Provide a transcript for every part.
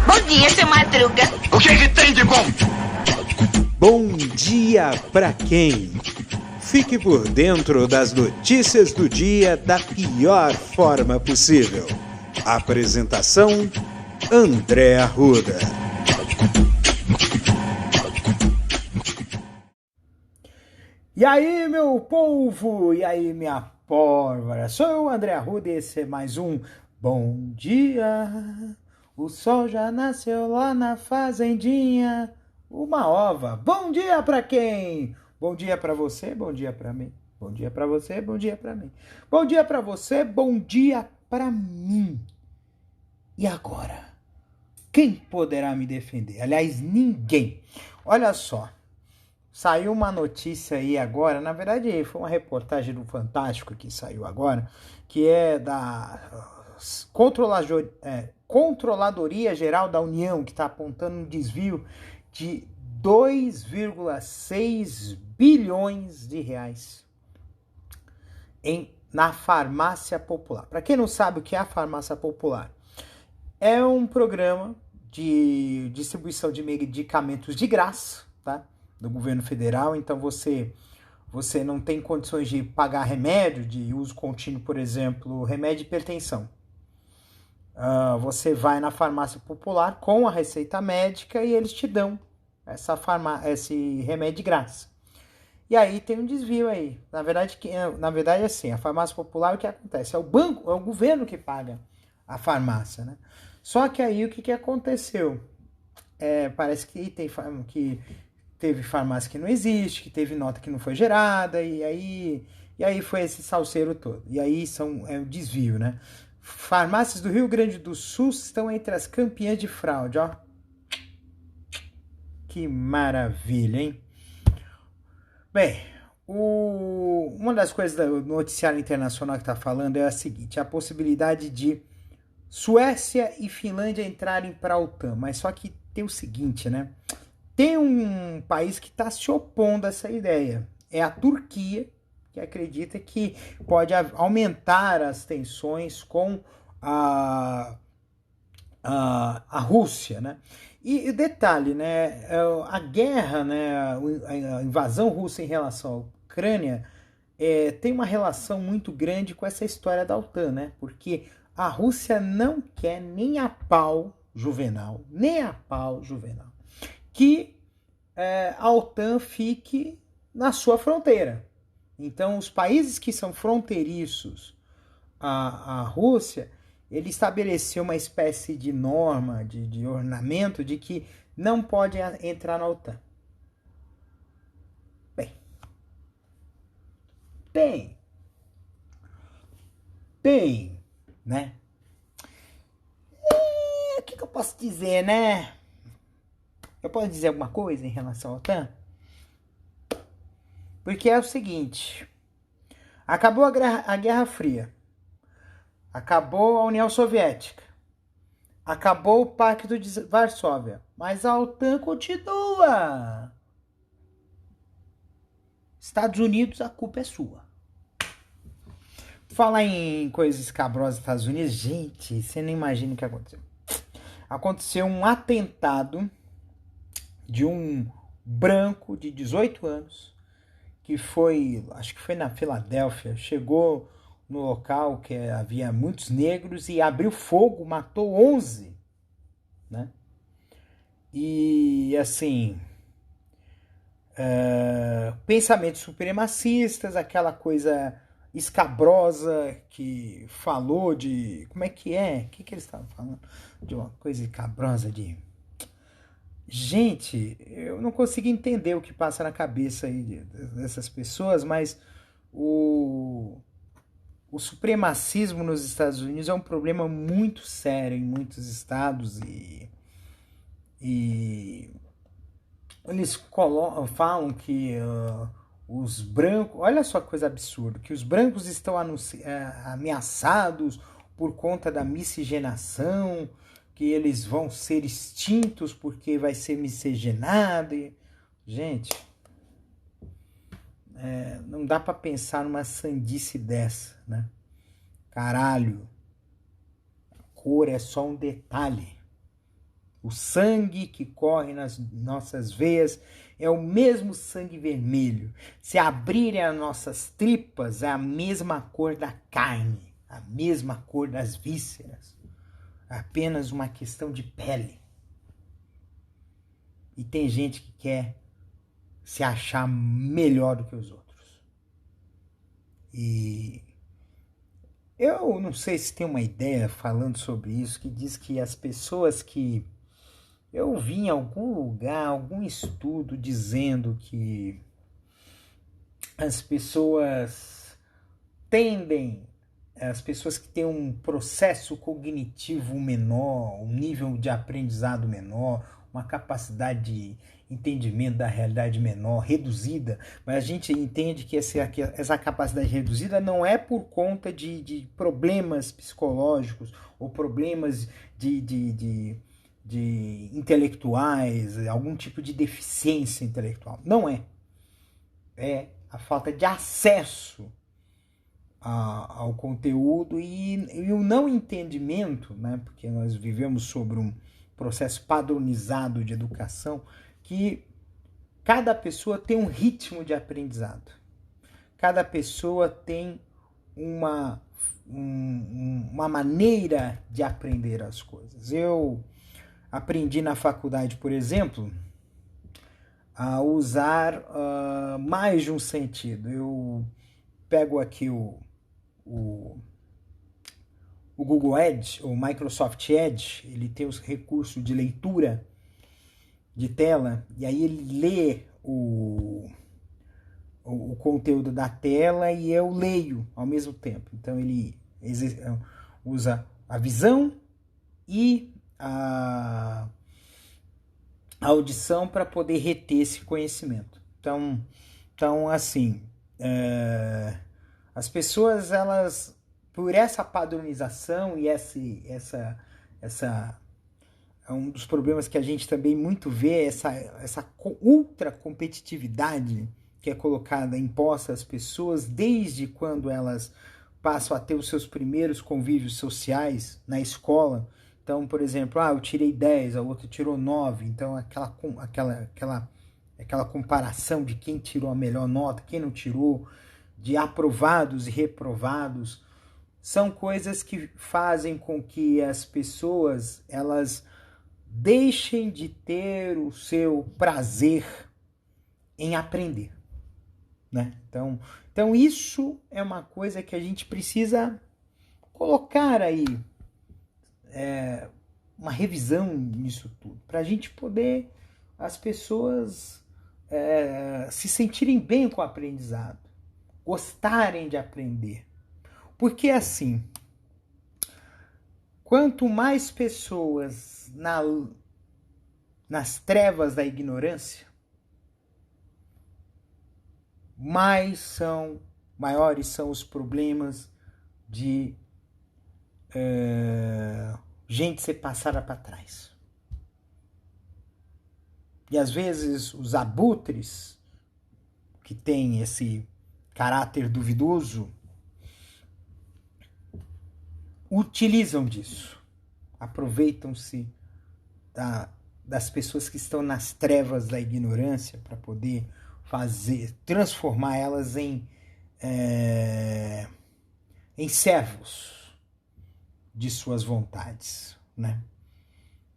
Bom dia, seu Madruga. O que tem de bom? Bom dia pra quem? Fique por dentro das notícias do dia da pior forma possível. Apresentação: André Arruda. E aí, meu povo? E aí, minha pólvora? Sou eu, André Arruda, e esse é mais um Bom Dia. O sol já nasceu lá na fazendinha. Uma ova. Bom dia pra quem? Bom dia pra você, bom dia pra mim. Bom dia pra você, bom dia pra mim. Bom dia pra você, bom dia pra mim. E agora? Quem poderá me defender? Aliás, ninguém. Olha só. Saiu uma notícia aí agora, na verdade foi uma reportagem do Fantástico que saiu agora, que é da Controladoria Geral da União, que está apontando um desvio de 2,6 bilhões de reais na farmácia popular. Para quem não sabe o que é a farmácia popular, é um programa de distribuição de medicamentos de graça, tá? Do governo federal. Então você não tem condições de pagar remédio de uso contínuo, por exemplo, remédio de hipertensão. Você vai na farmácia popular com a receita médica e eles te dão esse remédio de graça. E aí tem um desvio aí. Na verdade, assim, a farmácia popular, o que acontece? É o governo que paga a farmácia, né? Só que aí o que aconteceu? Parece que teve farmácia que não existe, que teve nota que não foi gerada, e aí foi esse salseiro todo. E aí é o desvio, né? Farmácias do Rio Grande do Sul estão entre as campeãs de fraude, ó. Que maravilha, hein? Bem, uma das coisas do noticiário internacional que está falando é a seguinte: a possibilidade de Suécia e Finlândia entrarem para a OTAN. Mas só que tem o seguinte, né? Tem um país que está se opondo a essa ideia. É a Turquia, que acredita que pode aumentar as tensões com a Rússia, né? E detalhe, né? A guerra, né? A invasão russa em relação à Ucrânia tem uma relação muito grande com essa história da OTAN, né? Porque a Rússia não quer nem a pau Juvenal, que a OTAN fique na sua fronteira. Então, os países que são fronteiriços à Rússia, ele estabeleceu uma espécie de norma, de ornamento, de que não pode entrar na OTAN. Bem, né? O que eu posso dizer, né? Eu posso dizer alguma coisa em relação à OTAN? Porque é o seguinte: acabou a Guerra Fria, acabou a União Soviética, acabou o Pacto de Varsóvia, mas a OTAN continua. Estados Unidos, a culpa é sua. Falar em coisas escabrosas dos Estados Unidos, gente, você não imagina o que aconteceu. Aconteceu um atentado de um branco de 18 anos, que acho que foi na Filadélfia, chegou no local que havia muitos negros e abriu fogo, matou 11, né? E assim, pensamentos supremacistas, aquela coisa escabrosa que falou de... Como é que é? O que eles estavam falando? De uma coisa escabrosa de... Gente, eu não consigo entender o que passa na cabeça aí dessas pessoas, mas o supremacismo nos Estados Unidos é um problema muito sério em muitos estados e eles falam que os brancos... Olha só que coisa absurda, que os brancos estão ameaçados por conta da miscigenação, que eles vão ser extintos porque vai ser miscigenado. Gente, não dá pra pensar numa sandice dessa, né? Caralho. cor é só um detalhe. O sangue que corre nas nossas veias é o mesmo sangue vermelho. Se abrirem as nossas tripas, é a mesma cor da carne, a mesma cor das vísceras. É apenas uma questão de pele. E tem gente que quer se achar melhor do que os outros. E eu não sei se tem uma ideia falando sobre isso, que diz que as pessoas que... Eu vi em algum lugar, algum estudo dizendo que as pessoas que têm um processo cognitivo menor, um nível de aprendizado menor, uma capacidade de entendimento da realidade menor, reduzida, mas a gente entende que essa capacidade reduzida não é por conta de problemas psicológicos ou problemas de intelectuais, algum tipo de deficiência intelectual. Não é. É a falta de acesso ao conteúdo e o não entendimento, né? Porque nós vivemos sobre um processo padronizado de educação, que cada pessoa tem um ritmo de aprendizado. Cada pessoa tem uma maneira de aprender as coisas. Eu aprendi na faculdade, por exemplo, a usar mais de um sentido. Eu pego aqui o Google Edge, o Microsoft Edge, ele tem os recursos de leitura de tela, e aí ele lê o conteúdo da tela e eu leio ao mesmo tempo. Então ele usa a visão e a audição para poder reter esse conhecimento. Então assim, as pessoas, elas, por essa padronização e essa é um dos problemas que a gente também muito vê, essa ultra competitividade que é colocada, imposta às pessoas desde quando elas passam a ter os seus primeiros convívios sociais na escola. Então, por exemplo, eu tirei 10, a outra tirou 9, então aquela comparação de quem tirou a melhor nota, quem não tirou, de aprovados e reprovados, são coisas que fazem com que as pessoas, elas deixem de ter o seu prazer em aprender, né? Então isso é uma coisa que a gente precisa colocar aí, uma revisão nisso tudo, para a gente poder, as pessoas se sentirem bem com o aprendizado, gostarem de aprender. Porque assim, quanto mais pessoas nas trevas da ignorância, maiores são os problemas de gente ser passada para trás. E às vezes os abutres, que têm esse caráter duvidoso, utilizam disso, aproveitam-se das pessoas que estão nas trevas da ignorância para poder transformar elas em servos de suas vontades, né?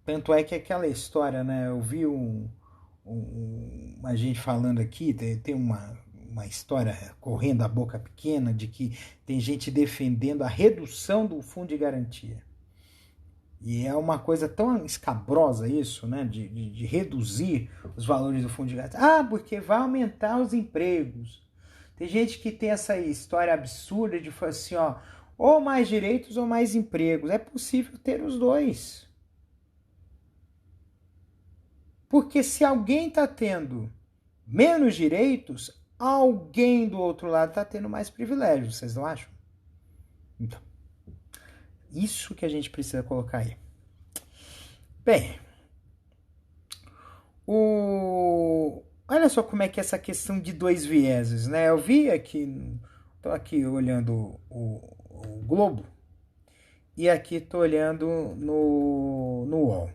Tanto é que aquela história, né? Eu vi uma gente falando aqui, tem uma história correndo a boca pequena de que tem gente defendendo a redução do fundo de garantia. E é uma coisa tão escabrosa isso, né? De reduzir os valores do fundo de garantia. Porque vai aumentar os empregos. Tem gente que tem essa história absurda de falar assim, ou mais direitos ou mais empregos. É possível ter os dois. Porque se alguém está tendo menos direitos, alguém do outro lado está tendo mais privilégios, vocês não acham? Então, isso que a gente precisa colocar aí. Bem, olha só como é que é essa questão de dois vieses, né? Eu vi aqui, estou aqui olhando o Globo, E aqui tô olhando no UOL.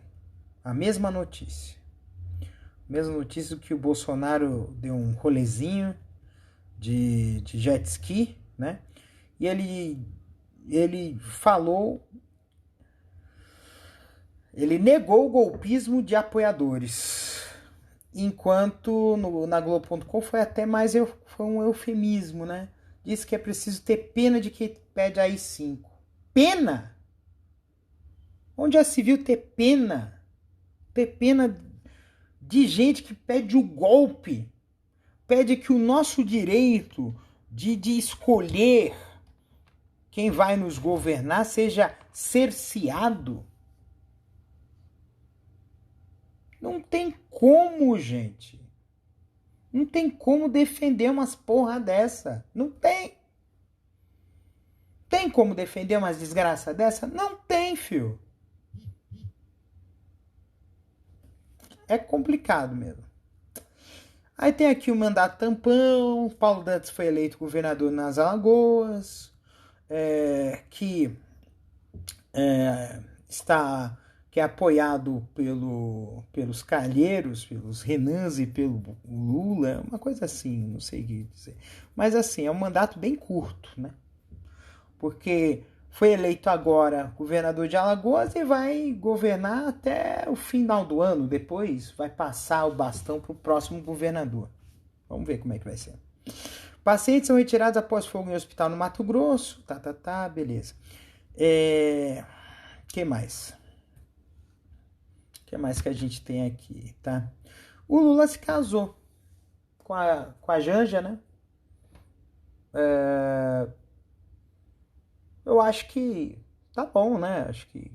A mesma notícia. Mesma notícia que o Bolsonaro deu um rolezinho de jet ski, né? E ele falou, ele negou o golpismo de apoiadores. Enquanto na Globo.com foi até mais foi um eufemismo, né? Diz que é preciso ter pena de quem pede AI-5. Pena? Onde já se viu ter pena? Ter pena de gente que pede o golpe, pede que o nosso direito de escolher quem vai nos governar seja cerceado. Não tem como, gente. Não tem como defender umas porra dessa. Não tem. Tem como defender umas desgraça dessa? Não tem, filho. É complicado mesmo. Aí tem aqui o mandato tampão. Paulo Dantas foi eleito governador nas Alagoas. Que é apoiado pelos Calheiros, pelos Renans e pelo Lula, uma coisa assim, não sei o que dizer. Mas assim, é um mandato bem curto, né? Porque foi eleito agora governador de Alagoas e vai governar até o final do ano, depois vai passar o bastão para o próximo governador. Vamos ver como é que vai ser. Pacientes são retirados após fogo em hospital no Mato Grosso, beleza. Que mais? O que mais que a gente tem aqui, tá? O Lula se casou com a Janja, né? Eu acho que tá bom, né? Acho que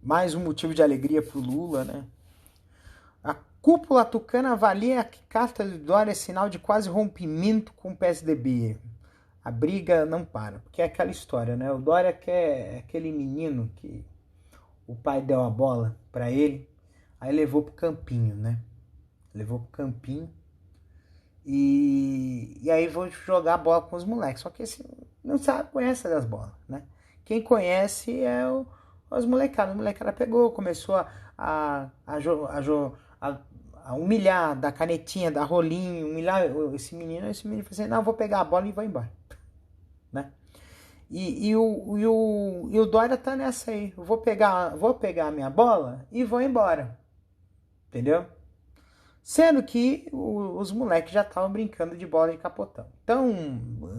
mais um motivo de alegria pro Lula, né? A cúpula tucana avalia que carta de Dória é sinal de quase rompimento com o PSDB. A briga não para, porque é aquela história, né? O Dória quer aquele menino que o pai deu a bola pra ele, aí levou pro campinho, né? Levou pro campinho e aí vou jogar a bola com os moleques. Só que esse não sabe, conhece das bolas, né? Quem conhece é os molecados. A molecada pegou, começou a humilhar, dar canetinha, dar rolinho, humilhar esse menino falou assim, não, vou pegar a bola e vou embora, né? E o Dória tá nessa aí. Eu vou pegar a minha bola e vou embora. Entendeu? Sendo que os moleques já estavam brincando de bola de capotão.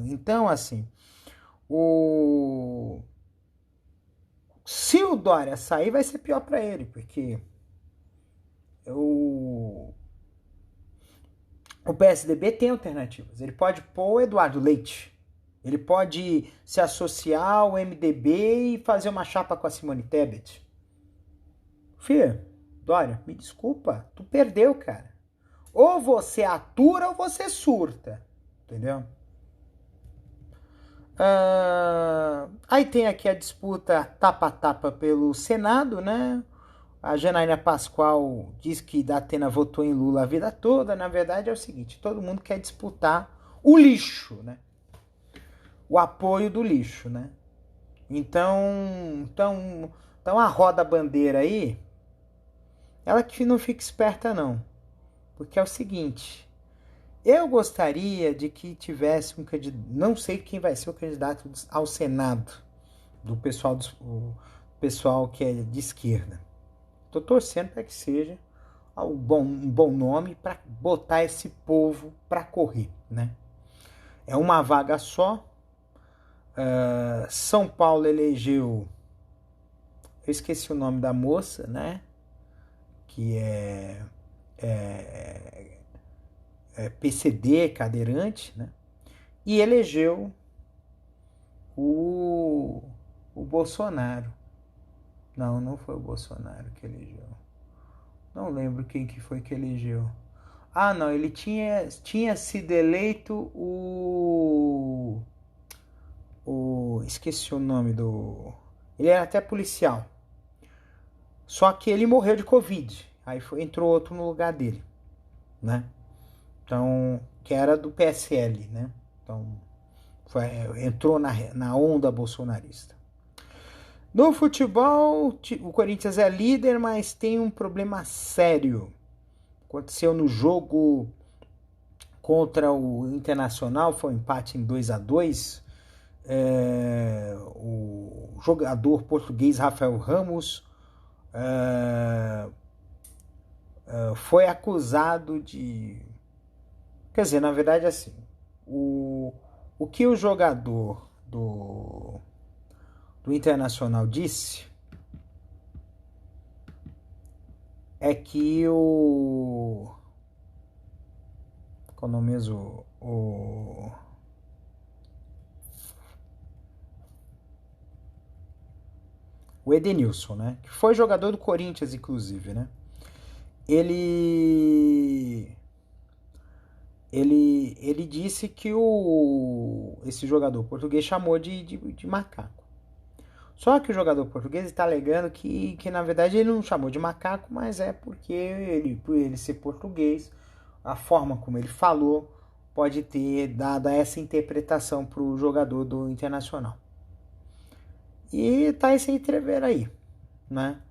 Então assim, se o Dória sair, vai ser pior para ele, porque o PSDB tem alternativas. Ele pode pôr o Eduardo Leite. Ele pode se associar ao MDB e fazer uma chapa com a Simone Tebet. Fih, Dória, me desculpa, tu perdeu, cara. Ou você atura ou você surta. Entendeu? Aí tem aqui a disputa tapa-tapa pelo Senado, né? A Janaína Pascoal diz que Datena votou em Lula a vida toda. Na verdade é o seguinte, todo mundo quer disputar o lixo, né? O apoio do lixo, né? Então a roda bandeira aí, ela que não fica esperta não, porque é o seguinte, eu gostaria de que tivesse um candidato, não sei quem vai ser o candidato ao Senado, do pessoal que é de esquerda. Tô torcendo para que seja um bom nome para botar esse povo para correr, né? É uma vaga só. São Paulo elegeu, eu esqueci o nome da moça, né? Que é PCD, cadeirante, né? E elegeu o Bolsonaro. Não foi o Bolsonaro que elegeu. Não lembro quem que foi que elegeu. Não, ele tinha sido eleito esqueci o nome ele era até policial. Só que ele morreu de Covid. Aí entrou outro no lugar dele, né? Então, que era do PSL, né? Então, entrou na onda bolsonarista. No futebol, o Corinthians é líder, mas tem um problema sério. Aconteceu no jogo contra o Internacional, foi um empate em 2-2. O jogador português Rafael Ramos foi acusado de... Quer dizer, na verdade, assim, o que o jogador do Internacional disse é que qual é o nome mesmo? O Edenilson, né? Que foi jogador do Corinthians, inclusive, né? Ele disse que esse jogador português chamou de macaco. Só que o jogador português está alegando que na verdade ele não chamou de macaco, mas é porque por ele ser português, a forma como ele falou pode ter dado essa interpretação para o jogador do Internacional. E tá esse entrever aí, né?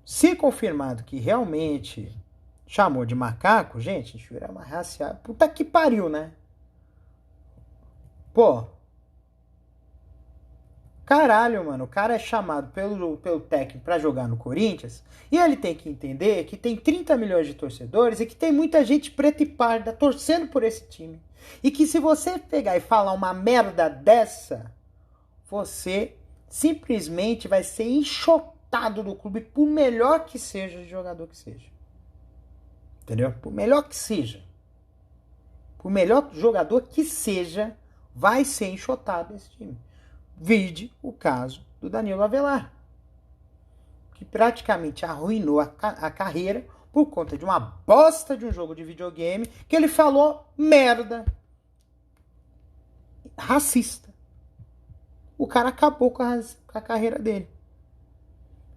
Se confirmado que realmente chamou de macaco, gente, a gente vira uma racial. Puta que pariu, né? Pô. Caralho, mano. O cara é chamado pelo técnico pra jogar no Corinthians e ele tem que entender que tem 30 milhões de torcedores e que tem muita gente preta e parda torcendo por esse time. E que se você pegar e falar uma merda dessa, você simplesmente vai ser enxotado do clube, por melhor que seja o jogador que seja. Entendeu? Por melhor que seja. Por melhor jogador que seja, vai ser enxotado desse time. Vide o caso do Danilo Avelar, que praticamente arruinou a carreira por conta de uma bosta de um jogo de videogame que ele falou merda racista. O cara acabou com a carreira dele.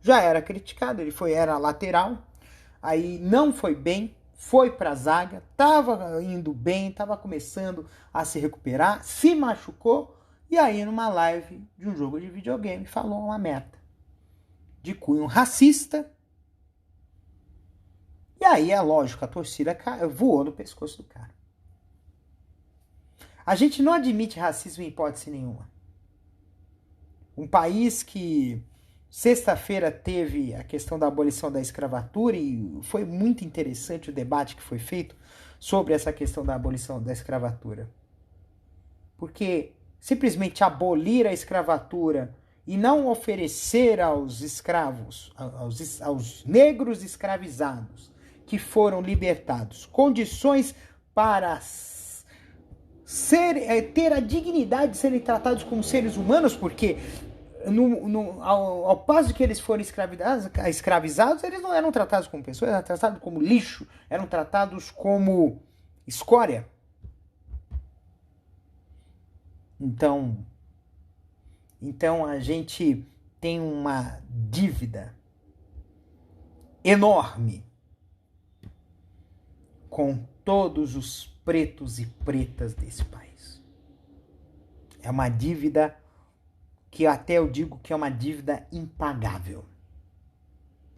Já era criticado, era lateral, aí não foi bem, foi pra zaga, tava indo bem, tava começando a se recuperar, se machucou, e aí numa live de um jogo de videogame falou uma merda de cunho racista. E aí é lógico, a torcida voou no pescoço do cara. A gente não admite racismo em hipótese nenhuma. Um país que sexta-feira teve a questão da abolição da escravatura e foi muito interessante o debate que foi feito sobre essa questão da abolição da escravatura. Porque simplesmente abolir a escravatura e não oferecer aos escravos, aos negros escravizados que foram libertados, condições para ter a dignidade de serem tratados como seres humanos, porque ao passo que eles foram escravizados, eles não eram tratados como pessoas, eram tratados como lixo, eram tratados como escória. Então a gente tem uma dívida enorme com todos os pretos e pretas desse país. É uma dívida que até eu digo que é uma dívida impagável.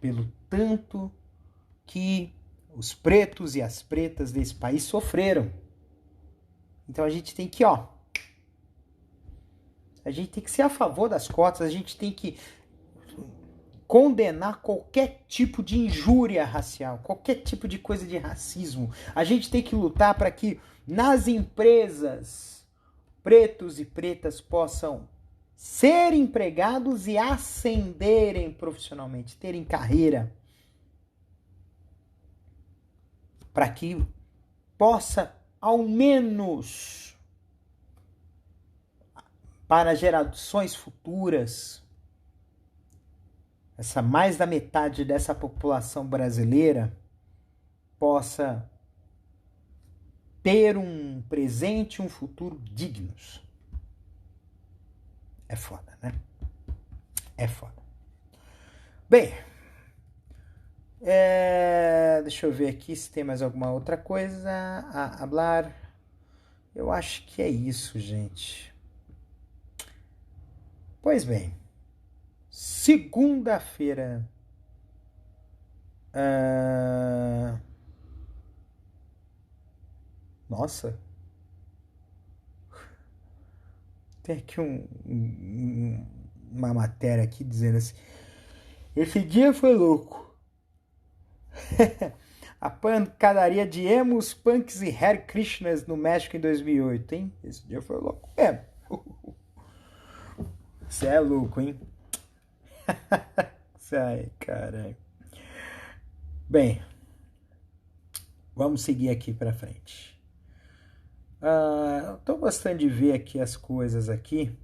Pelo tanto que os pretos e as pretas desse país sofreram. Então a gente tem que, a gente tem que ser a favor das cotas, a gente tem que condenar qualquer tipo de injúria racial, qualquer tipo de coisa de racismo. A gente tem que lutar para que nas empresas pretos e pretas possam ser empregados e ascenderem profissionalmente, terem carreira, para que possa, ao menos para gerações futuras, mais da metade dessa população brasileira possa ter um presente e um futuro dignos. É foda, né? É foda. Bem, deixa eu ver aqui se tem mais alguma outra coisa a falar. Eu acho que é isso, gente. Pois bem, segunda-feira. Nossa. Tem aqui uma matéria aqui dizendo assim: esse dia foi louco. A pancadaria de emos, punks e Hare Krishnas no México em 2008, hein? Esse dia foi louco mesmo. Você é louco, hein? Ai, caralho. Bem, vamos seguir aqui pra frente. Tô gostando de ver aqui as coisas aqui.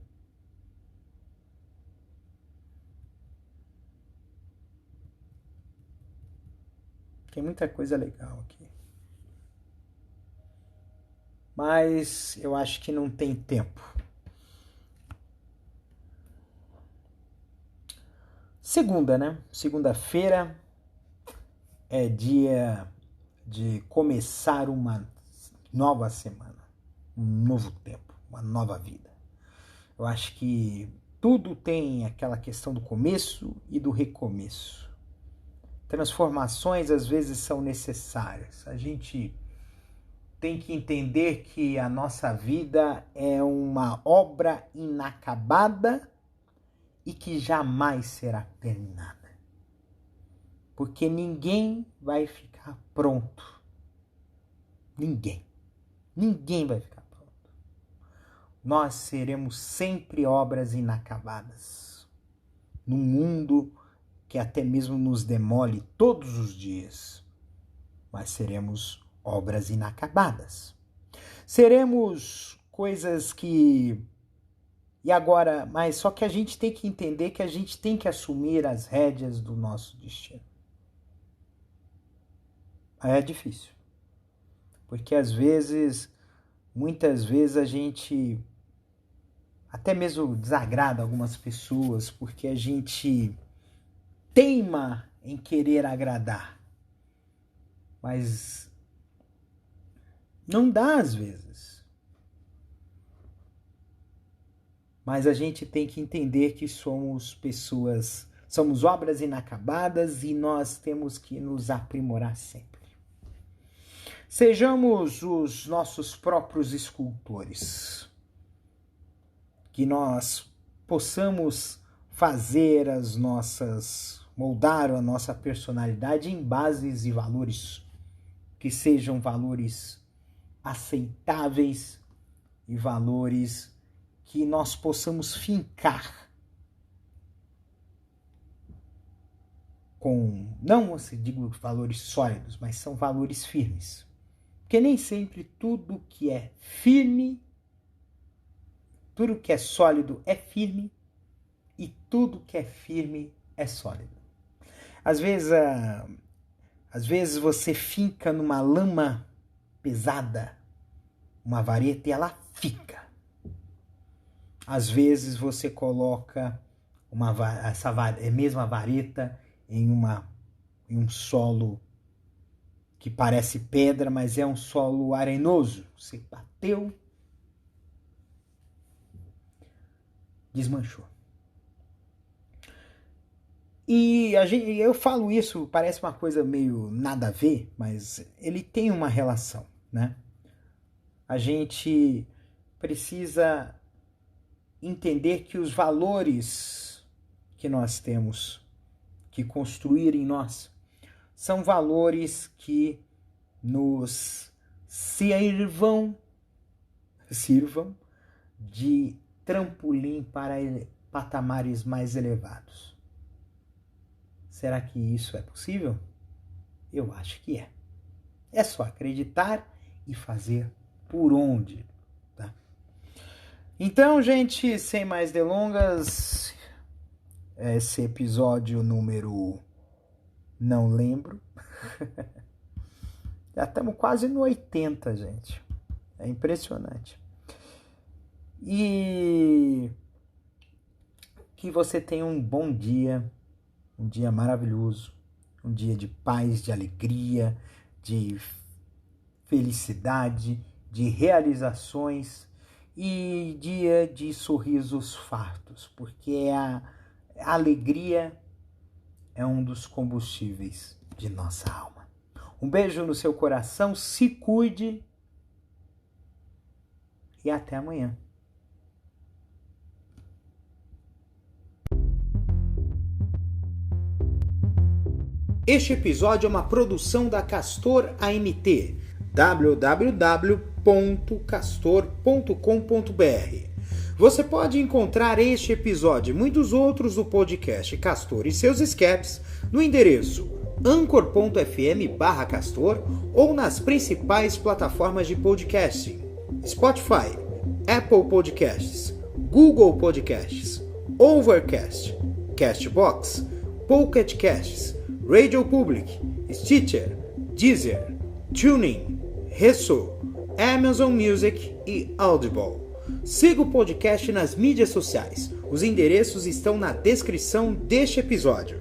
Tem muita coisa legal aqui. Mas eu acho que não tem tempo. Segunda, né? Segunda-feira é dia de começar uma nova semana, um novo tempo, uma nova vida. Eu acho que tudo tem aquela questão do começo e do recomeço. Transformações às vezes são necessárias. A gente tem que entender que a nossa vida é uma obra inacabada e que jamais será terminada. Porque ninguém vai ficar pronto. Ninguém vai ficar pronto. Nós seremos sempre obras inacabadas. Num mundo que até mesmo nos demole todos os dias. Mas seremos obras inacabadas. Seremos coisas que... E agora, mas só que a gente tem que entender que a gente tem que assumir as rédeas do nosso destino. Aí é difícil. Porque às vezes, muitas vezes a gente até mesmo desagrada algumas pessoas porque a gente teima em querer agradar. Mas não dá às vezes. Mas a gente tem que entender que somos pessoas, somos obras inacabadas e nós temos que nos aprimorar sempre. Sejamos os nossos próprios escultores. Que nós possamos fazer moldar a nossa personalidade em bases e valores que sejam valores aceitáveis e valores que nós possamos fincar com, não se digo valores sólidos, mas são valores firmes. Porque nem sempre tudo que é firme, tudo que é sólido é firme e tudo que é firme é sólido. Às vezes você finca numa lama pesada, uma vareta, e ela fica. Às vezes você coloca essa mesma vareta em um solo que parece pedra, mas é um solo arenoso. Você bateu, desmanchou. E eu falo isso, parece uma coisa meio nada a ver, mas ele tem uma relação, né? A gente precisa entender que os valores que nós temos que construir em nós são valores que nos sirvam de trampolim para patamares mais elevados. Será que isso é possível? Eu acho que é. É só acreditar e fazer por onde, tá? Então, gente, sem mais delongas, esse episódio número... não lembro. Já estamos quase no 80, gente. É impressionante. E que você tenha um bom dia, um dia maravilhoso, um dia de paz, de alegria, de felicidade, de realizações e dia de sorrisos fartos, porque A alegria é um dos combustíveis de nossa alma. Um beijo no seu coração, se cuide e até amanhã. Este episódio é uma produção da Castor AMT, www.castor.com.br. Você pode encontrar este episódio e muitos outros do podcast Castor e seus escapes no endereço anchor.fm/castor ou nas principais plataformas de podcasting: Spotify, Apple Podcasts, Google Podcasts, Overcast, Castbox, Pocket Casts, Radio Public, Stitcher, Deezer, TuneIn, Resso, Amazon Music e Audible. Siga o podcast nas mídias sociais. Os endereços estão na descrição deste episódio.